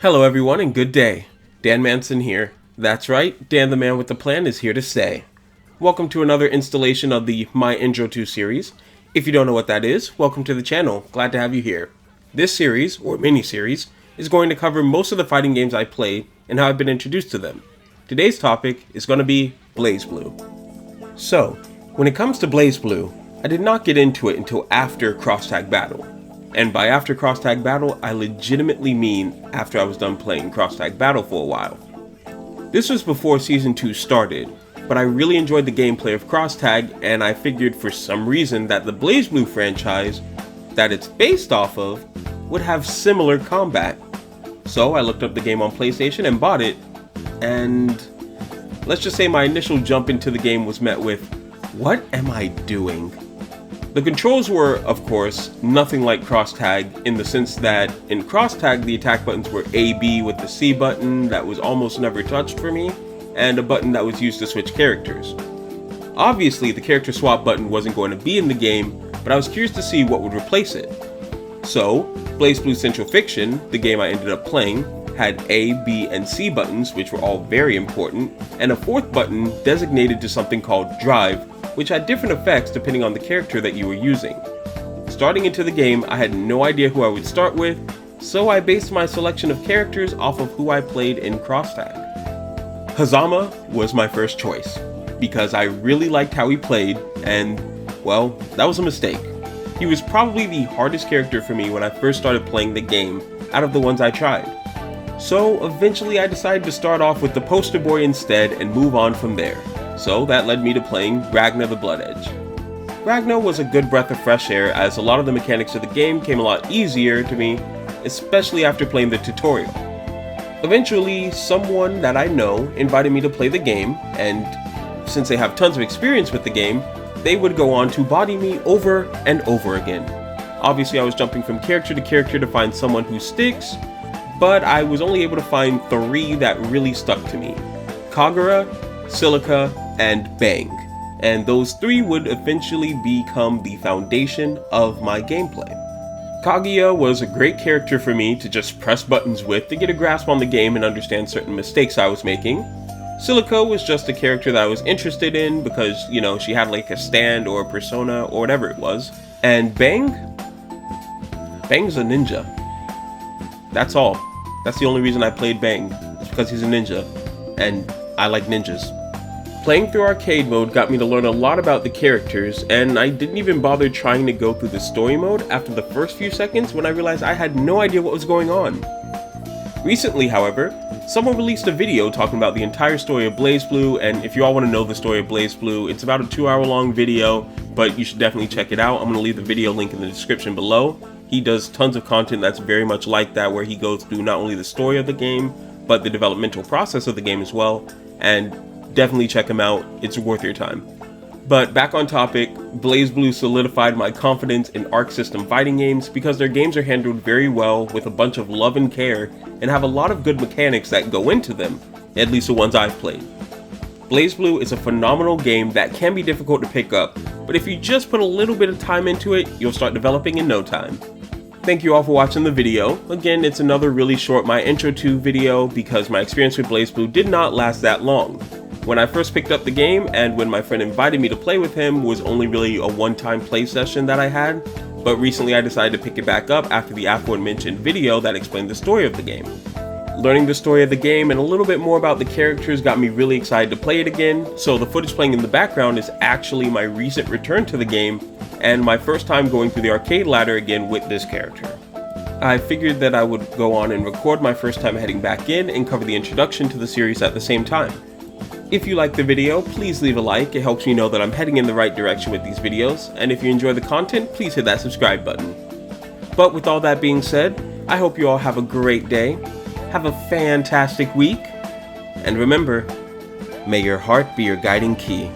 Hello everyone and good day. Dan Manson here. That's right, Dan the Man with the Plan is here to stay. Welcome to another installation of the My Intro to series. If you don't know what that is, welcome to the channel. Glad to have you here. This series, or mini-series, is going to cover most of the fighting games I played and how I've been introduced to them. Today's topic is going to be BlazBlue. So, when it comes to BlazBlue, I did not get into it until after Cross Tag Battle. And by after Cross Tag Battle, I legitimately mean after I was done playing Cross Tag Battle for a while. This was before Season 2 started, but I really enjoyed the gameplay of Cross Tag, and I figured for some reason that the BlazBlue franchise that it's based off of would have similar combat. So I looked up the game on PlayStation and bought it, and let's just say my initial jump into the game was met with, what am I doing? The controls were, of course, nothing like Cross Tag in the sense that in Cross Tag the attack buttons were A, B with the C button that was almost never touched for me, and a button that was used to switch characters. Obviously the character swap button wasn't going to be in the game, but I was curious to see what would replace it. So, BlazBlue Central Fiction, the game I ended up playing, had A, B, and C buttons, which were all very important, and a fourth button designated to something called Drive, which had different effects depending on the character that you were using. Starting into the game, I had no idea who I would start with, so I based my selection of characters off of who I played in Cross Tag. Hazama was my first choice, because I really liked how he played, and, well, that was a mistake. He was probably the hardest character for me when I first started playing the game, out of the ones I tried. So eventually I decided to start off with the poster boy instead and move on from there. So that led me to playing Ragna the Blood Edge. Ragna was a good breath of fresh air as a lot of the mechanics of the game came a lot easier to me, especially after playing the tutorial. Eventually, someone that I know invited me to play the game, and since they have tons of experience with the game, they would go on to body me over and over again. Obviously I was jumping from character to character to find someone who sticks, but I was only able to find 3 that really stuck to me: Kagura, Silica, and Bang, and those 3 would eventually become the foundation of my gameplay. Kaguya was a great character for me to just press buttons with to get a grasp on the game and understand certain mistakes I was making. Silica was just a character that I was interested in because, you know, she had like a stand or a persona or whatever it was. And Bang's a ninja. That's all. That's the only reason I played Bang, is because he's a ninja, and I like ninjas. Playing through arcade mode got me to learn a lot about the characters, and I didn't even bother trying to go through the story mode after the first few seconds when I realized I had no idea what was going on. Recently, however, someone released a video talking about the entire story of BlazBlue, and if you all want to know the story of BlazBlue, it's about a 2-hour-long video, but you should definitely check it out. I'm going to leave the video link in the description below. He does tons of content that's very much like that, where he goes through not only the story of the game, but the developmental process of the game as well, and definitely check him out. It's worth your time. But back on topic, BlazBlue solidified my confidence in Arc System fighting games because their games are handled very well with a bunch of love and care and have a lot of good mechanics that go into them, at least the ones I've played. BlazBlue is a phenomenal game that can be difficult to pick up, but if you just put a little bit of time into it, you'll start developing in no time. Thank you all for watching the video. Again, it's another really short My Intro to video because my experience with BlazBlue did not last that long. When I first picked up the game and when my friend invited me to play with him was only really a one-time play session that I had, but recently I decided to pick it back up after the aforementioned video that explained the story of the game. Learning the story of the game and a little bit more about the characters got me really excited to play it again, so the footage playing in the background is actually my recent return to the game and my first time going through the arcade ladder again with this character. I figured that I would go on and record my first time heading back in and cover the introduction to the series at the same time. If you liked the video, please leave a like. It helps me know that I'm heading in the right direction with these videos, and if you enjoy the content, please hit that subscribe button. But with all that being said, I hope you all have a great day, have a fantastic week, and remember, may your heart be your guiding key.